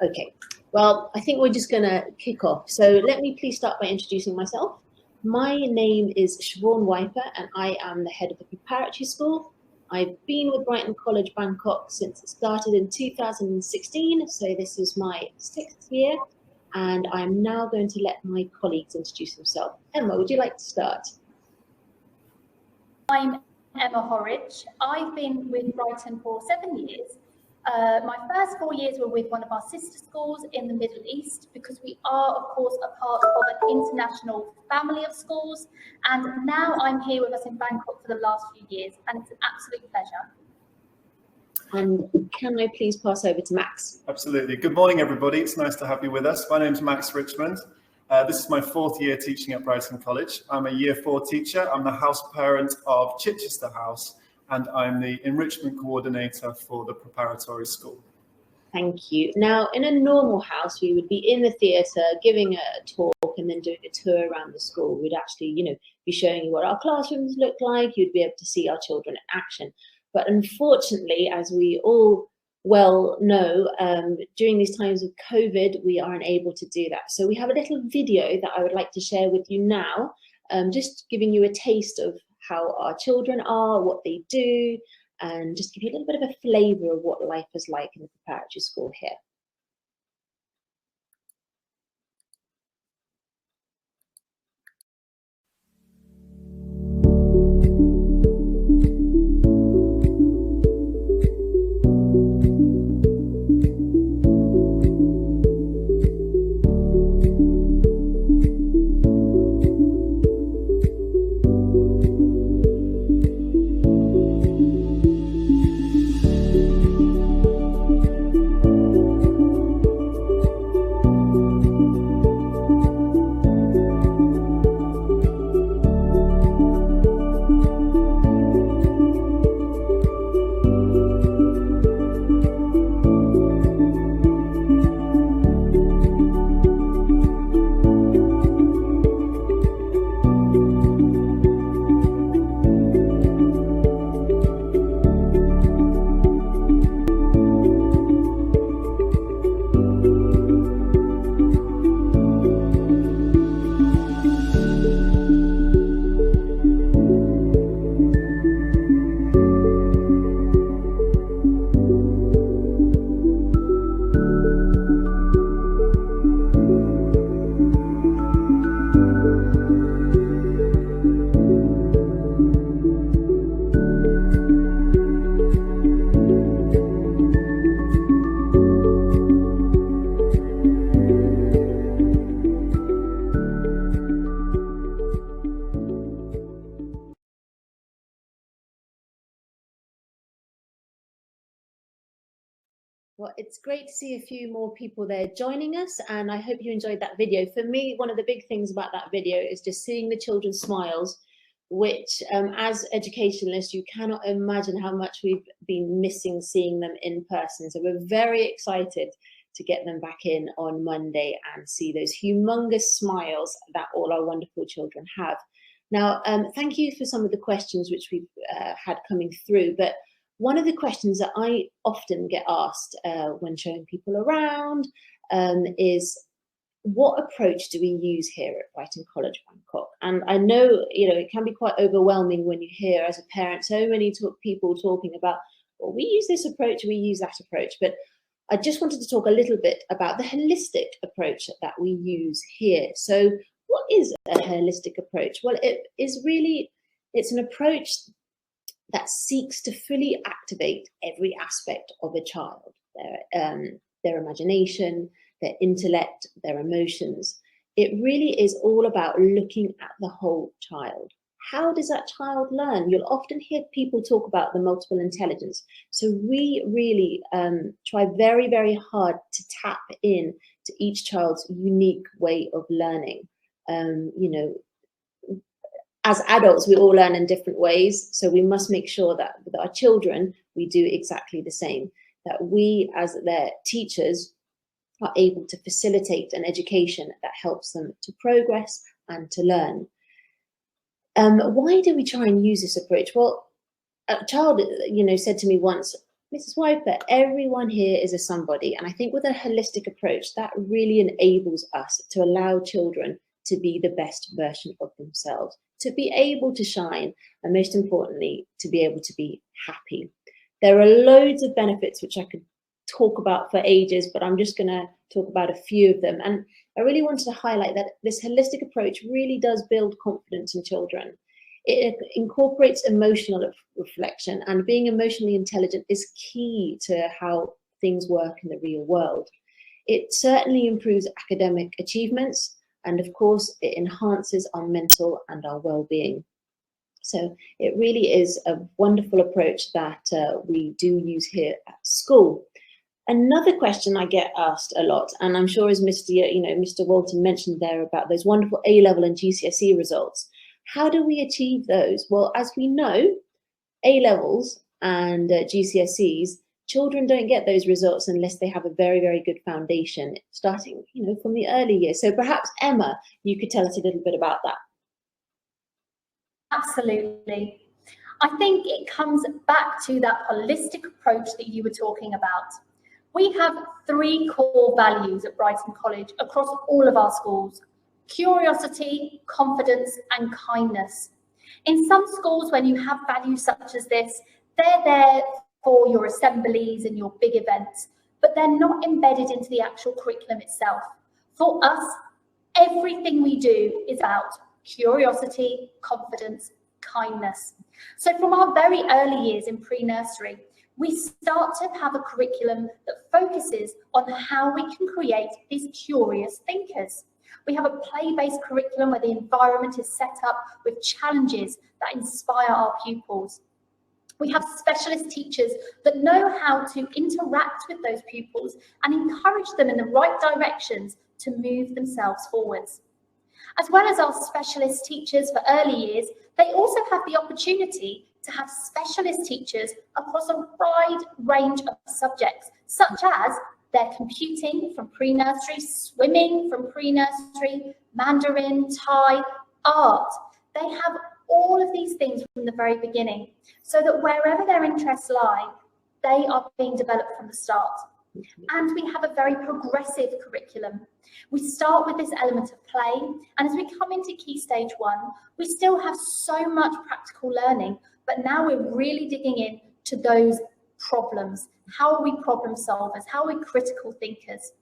Okay, well, I think we're just going to kick off. So let me please start by introducing myself. My name is Siobhan Wyper, and I am the head of the Preparatory School. I've been with Brighton College, Bangkok since it started in 2016, so this is my 6th year, and I'm now going to let my colleagues introduce themselves. Emma, would you like to start? I'm Emma Horridge. I've been with Brighton for 7 years. My first 4 years were with one of our sister schools in the Middle East, because we are, of course, a part of an international family of schools. And now I'm here with us in Bangkok for the last few years, and it's an absolute pleasure. And can I please pass over to Max? Absolutely. Good morning, everybody. It's nice to have you with us. My name's Max Richmond. This is my 4th year teaching at Brighton College. I'm a Year 4 teacher. I'm the house parent of Chichester House, and I'm the enrichment coordinator for the Preparatory School. Thank you. Now, in a normal house, we would be in the theatre giving a talk and then doing a tour around the school. We'd actually, be showing you what our classrooms look like. You'd be able to see our children in action. But unfortunately, as we all well know, during these times of COVID, we are unable to do that. So we have a little video that I would like to share with you now, just giving you a taste of how our children are, what they do, and just give you a little bit of a flavour of what life is like in the preparatory school here. Well, it's great to see a few more people there joining us, and I hope you enjoyed that video. For me, one of the big things about that video is just seeing the children's smiles, which as educationalists, you cannot imagine how much we've been missing seeing them in person. So we're very excited to get them back in on Monday and see those humongous smiles that all our wonderful children have. Now, thank you for some of the questions which we've had coming through, but one of the questions that I often get asked when showing people around is, what approach do we use here at Brighton College, Bangkok? And I know, it can be quite overwhelming when you hear as a parent so many people talking about, well, we use this approach, we use that approach. But I just wanted to talk a little bit about the holistic approach that we use here. So what is a holistic approach? Well, it's an approach that seeks to fully activate every aspect of a child, their imagination, their intellect, their emotions. It really is all about looking at the whole child. How does that child learn? You'll often hear people talk about the multiple intelligence. So we really try very, very hard to tap in to each child's unique way of learning. As adults, we all learn in different ways, so we must make sure that with our children, we do exactly the same, that we as their teachers are able to facilitate an education that helps them to progress and to learn. Why do we try and use this approach? Well, a child, said to me once, Mrs. Wyper, everyone here is a somebody, and I think with a holistic approach, that really enables us to allow children to be the best version of themselves, to be able to shine, and most importantly, to be able to be happy. There are loads of benefits which I could talk about for ages, but I'm just going to talk about a few of them. And I really wanted to highlight that this holistic approach really does build confidence in children. It incorporates emotional reflection, and being emotionally intelligent is key to how things work in the real world. It certainly improves academic achievements, and of course, it enhances our mental and our well-being. So it really is a wonderful approach that we do use here at school. Another question I get asked a lot, and I'm sure as Mr. Walton mentioned there about those wonderful A-level and GCSE results. How do we achieve those? Well, as we know, A-levels and GCSEs, children don't get those results unless they have a very, very good foundation, starting, from the early years. So perhaps, Emma, you could tell us a little bit about that. Absolutely. I think it comes back to that holistic approach that you were talking about. We have 3 core values at Brighton College across all of our schools: curiosity, confidence, and kindness. In some schools, when you have values such as this, they're there for your assemblies and your big events, but they're not embedded into the actual curriculum itself. For us, everything we do is about curiosity, confidence, kindness. So from our very early years in pre-nursery, we start to have a curriculum that focuses on how we can create these curious thinkers. We have a play-based curriculum where the environment is set up with challenges that inspire our pupils. We have specialist teachers that know how to interact with those pupils and encourage them in the right directions to move themselves forwards. As well as our specialist teachers for early years, they also have the opportunity to have specialist teachers across a wide range of subjects, such as their computing from pre-nursery, swimming from pre-nursery, Mandarin, Thai, art. They have all of these things from the very beginning, so that wherever their interests lie, they are being developed from the start. And we have a very progressive curriculum. We start with this element of play, and as we come into Key Stage 1, we still have so much practical learning, but now we're really digging in to those problems. How are we problem solvers? How are we critical thinkers?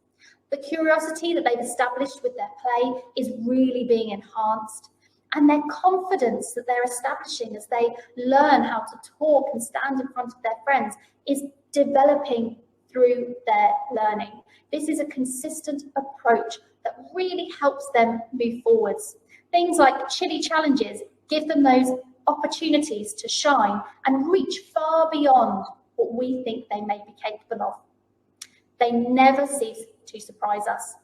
The curiosity that they've established with their play is really being enhanced, and their confidence that they're establishing as they learn how to talk and stand in front of their friends is developing through their learning. This is a consistent approach that really helps them move forwards. Things like chili challenges give them those opportunities to shine and reach far beyond what we think they may be capable of. They never cease to surprise us.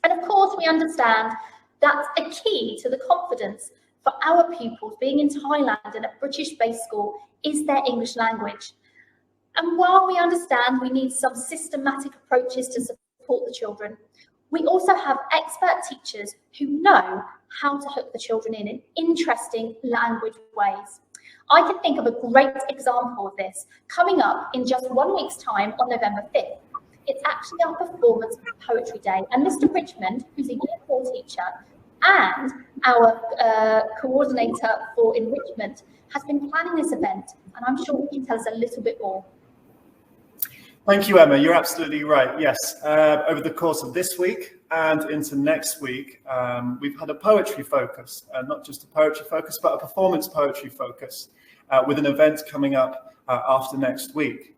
And of course, we understand that a key to the confidence for our pupils being in Thailand in a British-based school is their English language. And while we understand we need some systematic approaches to support the children, we also have expert teachers who know how to hook the children in interesting language ways. I can think of a great example of this coming up in just 1 week's time on November 5th. It's actually our performance poetry day, and Mr. Richmond, who's a Year 4 teacher and our coordinator for Enrichment, has been planning this event, and I'm sure he can tell us a little bit more. Thank you, Emma. You're absolutely right. Yes, over the course of this week and into next week, we've had a poetry focus, not just a poetry focus, but a performance poetry focus with an event coming up after next week.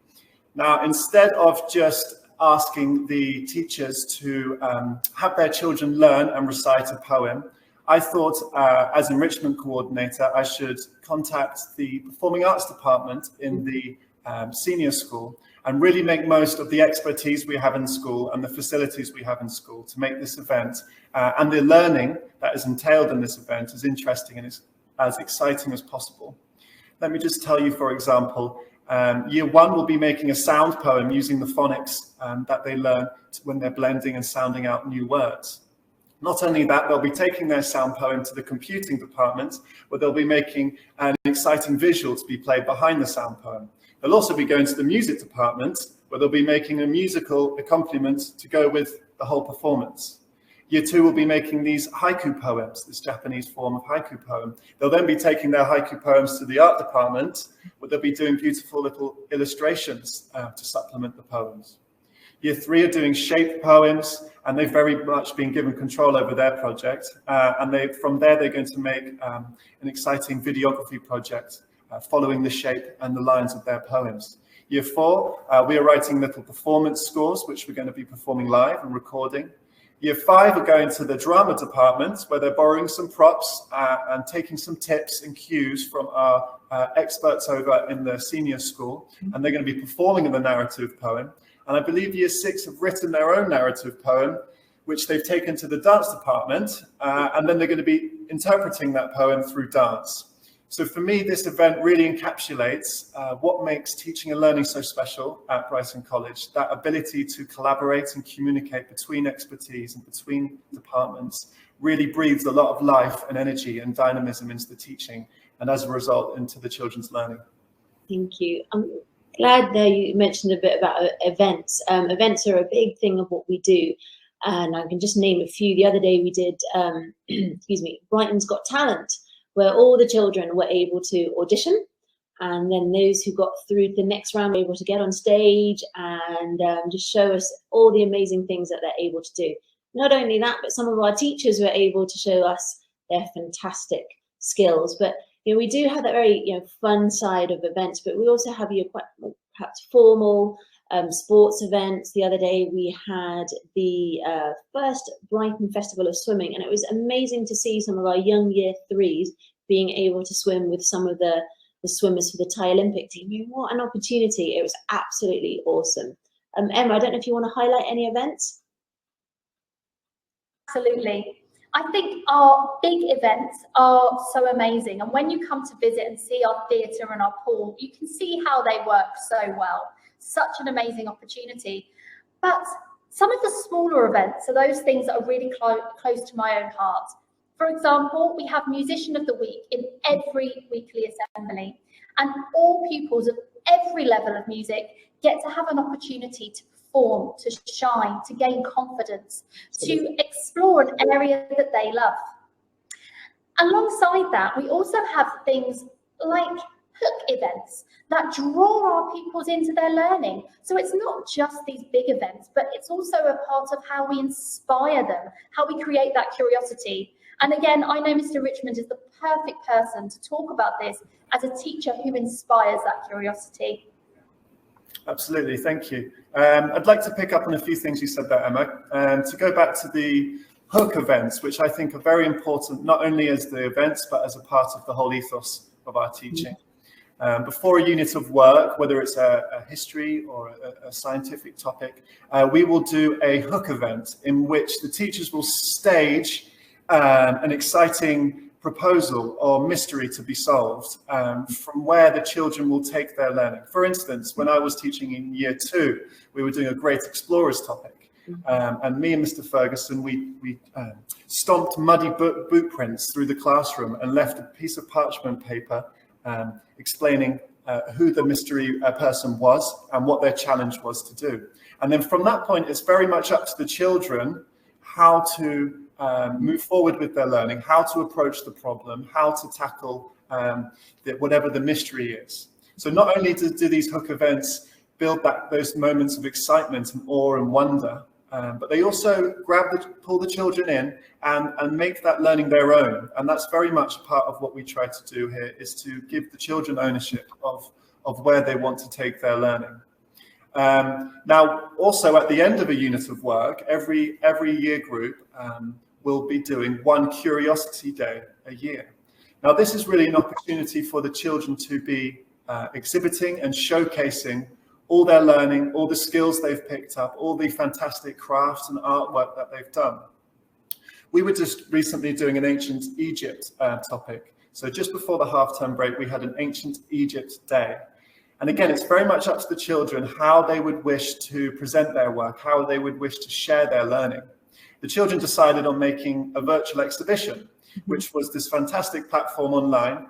Now, instead of just asking the teachers to have their children learn and recite a poem, I thought as enrichment coordinator, I should contact the performing arts department in the senior school and really make most of the expertise we have in school and the facilities we have in school to make this event and the learning that is entailed in this event as interesting and as exciting as possible. Let me just tell you, for example, Year 1 will be making a sound poem using the phonics that they learn when they're blending and sounding out new words. Not only that, they'll be taking their sound poem to the computing department, where they'll be making an exciting visual to be played behind the sound poem. They'll also be going to the music department, where they'll be making a musical accompaniment to go with the whole performance. Year 2 will be making these haiku poems, this Japanese form of haiku poem. They'll then be taking their haiku poems to the art department, where they'll be doing beautiful little illustrations to supplement the poems. Year 3 are doing shape poems, and they've very much been given control over their project. From there, they're going to make an exciting videography project following the shape and the lines of their poems. Year 4, we are writing little performance scores, which we're going to be performing live and recording. Year 5 are going to the drama department, where they're borrowing some props and taking some tips and cues from our experts over in the senior school, and they're going to be performing the narrative poem. And I believe Year 6 have written their own narrative poem, which they've taken to the dance department, and then they're going to be interpreting that poem through dance. So for me, this event really encapsulates what makes teaching and learning so special at Brighton College, that ability to collaborate and communicate between expertise and between departments really breathes a lot of life and energy and dynamism into the teaching, and as a result, into the children's learning. Thank you. I'm glad that you mentioned a bit about events. Events are a big thing of what we do, and I can just name a few. The other day we did, excuse me, Brighton's Got Talent, where all the children were able to audition, and then those who got through the next round were able to get on stage and just show us all the amazing things that they're able to do. Not only that, but some of our teachers were able to show us their fantastic skills. But we do have that very fun side of events, but we also have quite perhaps formal sports events. The other day we had the first Brighton Festival of Swimming, and it was amazing to see some of our young Year 3s being able to swim with some of the swimmers for the Thai Olympic team. What an opportunity. It was absolutely awesome. Emma, I don't know if you want to highlight any events? Absolutely. I think our big events are so amazing, and when you come to visit and see our theatre and our pool, you can see how they work so well. Such an amazing opportunity. But some of the smaller events are those things that are really close to my own heart. For example, we have Musician of the Week in every weekly assembly, and all pupils of every level of music get to have an opportunity to perform, to shine, to gain confidence, to explore an area that they love. Alongside that, we also have things like hook events that draw our pupils into their learning. So it's not just these big events, but it's also a part of how we inspire them, how we create that curiosity. And again, I know Mr. Richmond is the perfect person to talk about this as a teacher who inspires that curiosity. Absolutely, thank you. I'd like to pick up on a few things you said there, Emma, to go back to the hook events, which I think are very important, not only as the events, but as a part of the whole ethos of our teaching. Before a unit of work, whether it's a history or a scientific topic, we will do a hook event in which the teachers will stage an exciting proposal or mystery to be solved from where the children will take their learning. For instance, when I was teaching in Year 2, we were doing a Great Explorers topic. And me and Mr. Ferguson, we stomped muddy boot prints through the classroom and left a piece of parchment paper explaining who the mystery person was and what their challenge was to do. And then from that point, it's very much up to the children how to move forward with their learning, how to approach the problem, how to tackle whatever the mystery is. So not only do these hook events build those moments of excitement and awe and wonder, but they also pull the children in and make that learning their own. And that's very much part of what we try to do here, is to give the children ownership of where they want to take their learning. Now, also at the end of a unit of work, every year group will be doing one curiosity day a year. Now, this is really an opportunity for the children to be exhibiting and showcasing all their learning, all the skills they've picked up, all the fantastic crafts and artwork that they've done. We were just recently doing an ancient Egypt topic. So just before the half-term break, we had an ancient Egypt day. And again, it's very much up to the children how they would wish to present their work, how they would wish to share their learning. The children decided on making a virtual exhibition, which was this fantastic platform online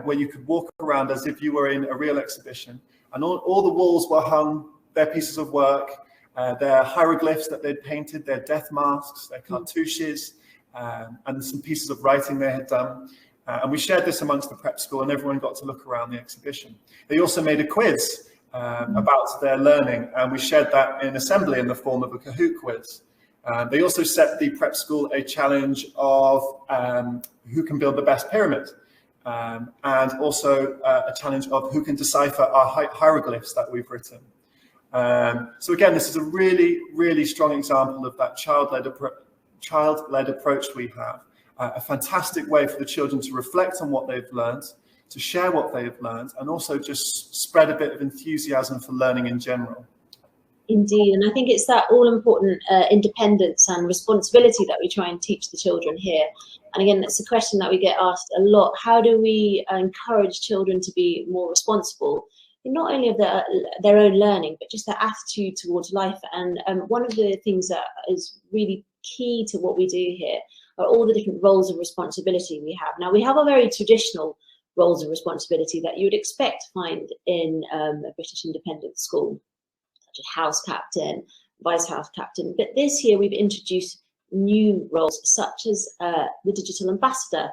where you could walk around as if you were in a real exhibition and all the walls were hung, their pieces of work, their hieroglyphs that they'd painted, their death masks, their cartouches, and some pieces of writing they had done. And we shared this amongst the prep school, and everyone got to look around the exhibition. They also made a quiz about their learning, and we shared that in assembly in the form of a Kahoot quiz. They also set the prep school a challenge of who can build the best pyramid, and also a challenge of who can decipher our hieroglyphs that we've written. So again, this is a really, really strong example of that child-led approach we have. A fantastic way for the children to reflect on what they've learned, to share what they've learned, and also just spread a bit of enthusiasm for learning in general. Indeed, and I think it's that all-important independence and responsibility that we try and teach the children here. And again, that's a question that we get asked a lot. How do we encourage children to be more responsible, not only of their own learning, but just their attitude towards life? And one of the things that is really key to what we do here are all the different roles of responsibility we have. Now, we have a very traditional roles of responsibility that you would expect to find in a British independent school, such as house captain, vice house captain. But this year we've introduced new roles such as the digital ambassador.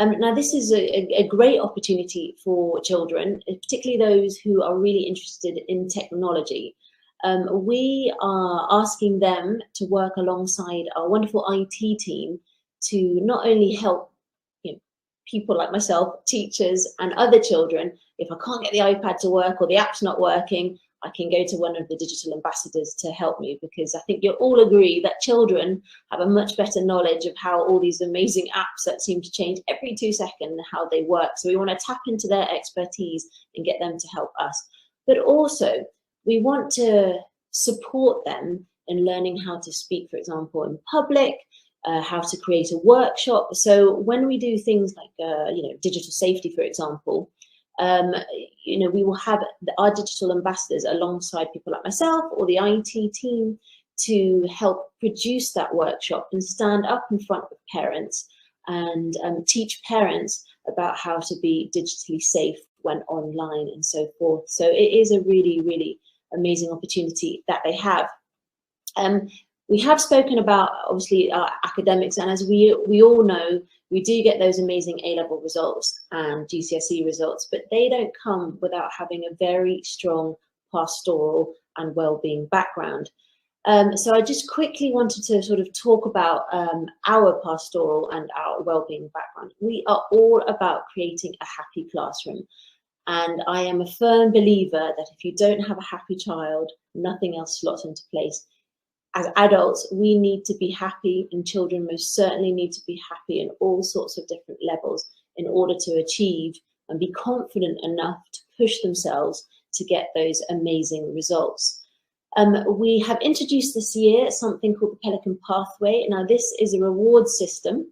Now, this is a great opportunity for children, particularly those who are really interested in technology. We are asking them to work alongside our wonderful IT team to not only help people like myself, teachers and other children. If I can't get the iPad to work or the app's not working, I can go to one of the digital ambassadors to help me, because I think you'll all agree that children have a much better knowledge of how all these amazing apps that seem to change every 2 seconds, how they work. So we want to tap into their expertise and get them to help us. But also, we want to support them in learning how to speak, for example, in public, how to create a workshop. So when we do things like, digital safety, for example, we will have our digital ambassadors alongside people like myself or the IT team to help produce that workshop and stand up in front of parents and teach parents about how to be digitally safe when online and so forth. So it is a really, really amazing opportunity that they have. We have spoken about, obviously, our academics, and as we all know, we do get those amazing A-level results and GCSE results, but they don't come without having a very strong pastoral and wellbeing background. So I just quickly wanted to sort of talk about our pastoral and our wellbeing background. We are all about creating a happy classroom. And I am a firm believer that if you don't have a happy child, nothing else slots into place. As adults, we need to be happy, and children most certainly need to be happy in all sorts of different levels in order to achieve and be confident enough to push themselves to get those amazing results. We have introduced this year something called the Pelican Pathway. Now, this is a reward system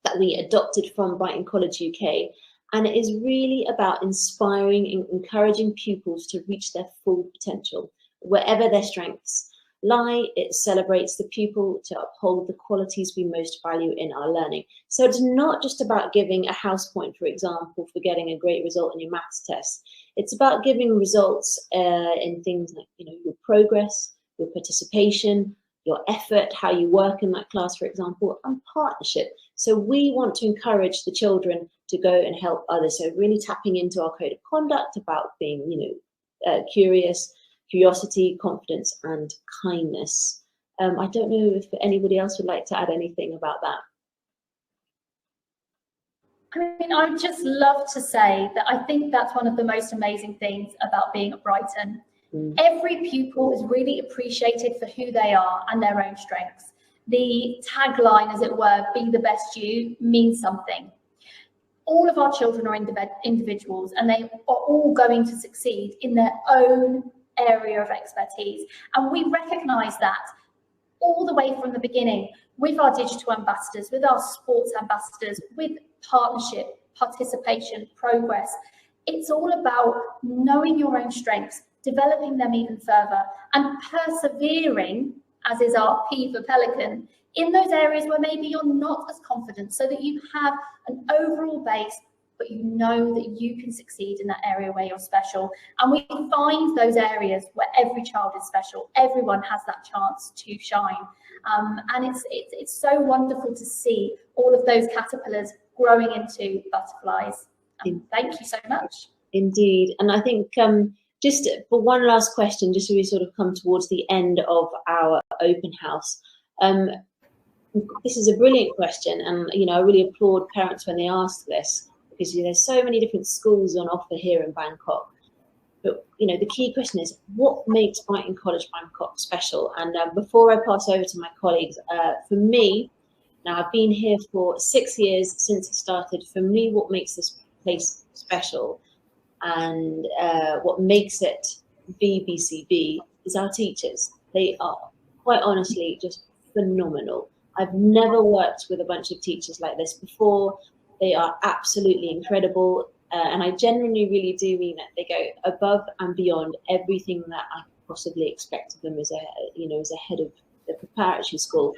that we adopted from Brighton College UK, and it is really about inspiring and encouraging pupils to reach their full potential, wherever their strengths lie. It celebrates the pupil to uphold the qualities we most value in our learning. So it's not just about giving a house point, for example, for getting a great result in your maths test. It's about giving results in things like, your progress, your participation, your effort, how you work in that class, for example, and partnership. So we want to encourage the children to go and help others. So really tapping into our code of conduct about being, curiosity, confidence, and kindness. I don't know if anybody else would like to add anything about that. I mean, I would just love to say that I think that's one of the most amazing things about being at Brighton. Every pupil is really appreciated for who they are and their own strengths. The tagline, as it were, be the best you, means something. All of our children are individuals, and they are all going to succeed in their own area of expertise. And we recognise that all the way from the beginning with our digital ambassadors, with our sports ambassadors, with partnership, participation, progress. It's all about knowing your own strengths, developing them even further, and persevering, as is our P for Pelican, in those areas where maybe you're not as confident, so that you have an overall base but you know that you can succeed in that area where you're special. And we find those areas where every child is special. Everyone has that chance to shine. And it's so wonderful to see all of those caterpillars growing into butterflies. Thank you so much. Indeed. And I think just for one last question, just so we sort of come towards the end of our open house, this is a brilliant question, and I really applaud parents when they ask this, because there's so many different schools on offer here in Bangkok. But the key question is, what makes Brighton College Bangkok special? And before I pass over to my colleagues, for me, now I've been here for 6 years since it started. For me, what makes this place special and what makes it BBCB is our teachers. They are quite honestly just phenomenal. I've never worked with a bunch of teachers like this before. They are absolutely incredible. And I genuinely really do mean that. They go above and beyond everything that I possibly expect of them as a head of the preparatory school.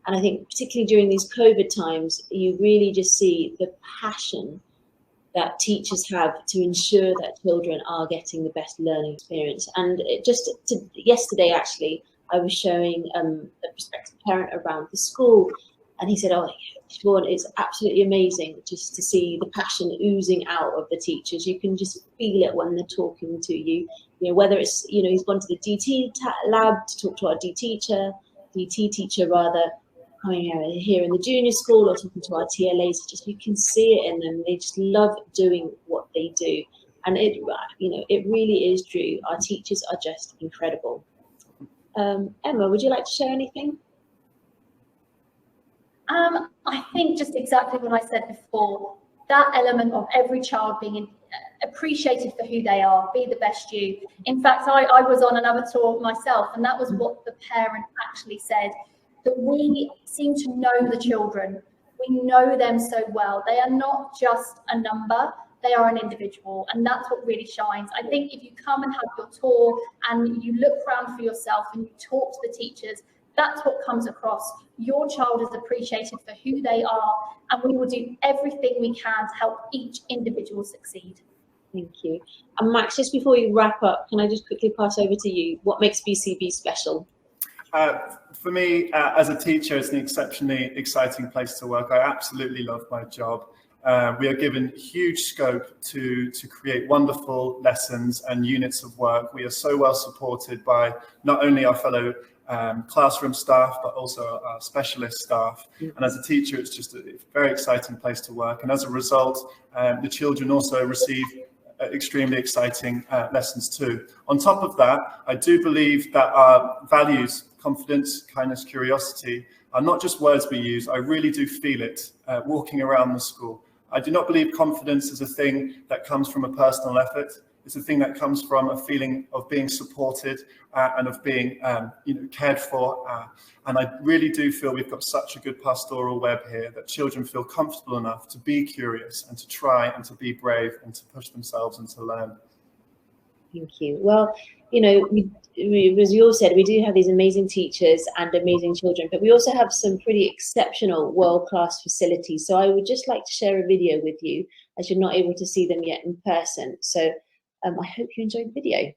And I think particularly during these COVID times, you really just see the passion that teachers have to ensure that children are getting the best learning experience. And yesterday, actually, I was showing a prospective parent around the school, and he said, "Oh, Siobhan, it's absolutely amazing just to see the passion oozing out of the teachers. You can just feel it when they're talking to you. Whether it's he's gone to the DT lab to talk to our DT teacher rather, coming here in the junior school or talking to our TLAs. Just you can see it in them. They just love doing what they do, and it really is true. Our teachers are just incredible." Emma, would you like to share anything? I think just exactly what I said before, that element of every child being appreciated for who they are, be the best you. In fact, I was on another tour myself, and that was what the parent actually said, that we seem to know the children. We know them so well. They are not just a number, they are an individual, and that's what really shines. I think if you come and have your tour and you look around for yourself and you talk to the teachers, that's what comes across. Your child is appreciated for who they are, and we will do everything we can to help each individual succeed. Thank you. And Max, just before you wrap up, can I just quickly pass over to you? What makes BCB special? For me, as a teacher, it's an exceptionally exciting place to work. I absolutely love my job. We are given huge scope to create wonderful lessons and units of work. We are so well supported by not only our fellow classroom staff, but also our specialist staff. And as a teacher, it's just a very exciting place to work. And as a result, the children also receive extremely exciting lessons too. On top of that, I do believe that our values, confidence, kindness, curiosity, are not just words we use. I really do feel it walking around the school. I do not believe confidence is a thing that comes from a personal effort. It's a thing that comes from a feeling of being supported and of being cared for. And I really do feel we've got such a good pastoral web here that children feel comfortable enough to be curious and to try and to be brave and to push themselves and to learn. Thank you. Well, as you all said, we do have these amazing teachers and amazing children, but we also have some pretty exceptional world-class facilities. So I would just like to share a video with you, as you're not able to see them yet in person. So I hope you enjoyed the video.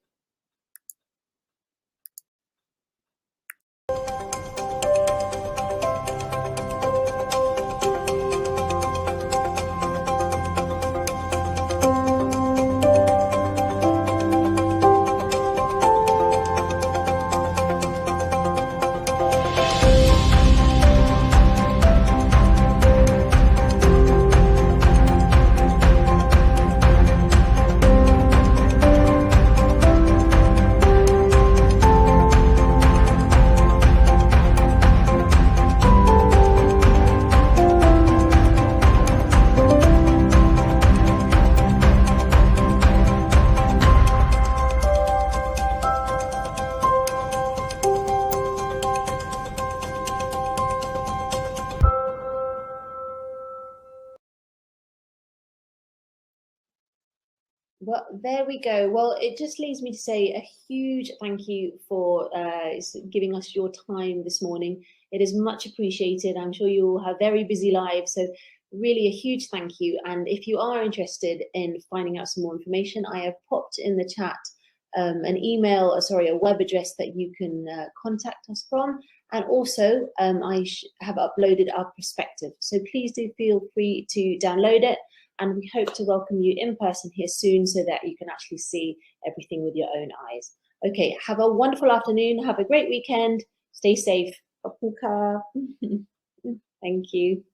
Well, there we go. Well, it just leaves me to say a huge thank you for giving us your time this morning. It is much appreciated. I'm sure you all have very busy lives, so really a huge thank you. And if you are interested in finding out some more information, I have popped in the chat an email, a web address that you can contact us from. And also I have uploaded our perspective. So please do feel free to download it. And we hope to welcome you in person here soon so that you can actually see everything with your own eyes. Okay, have a wonderful afternoon. Have a great weekend. Stay safe. Thank you.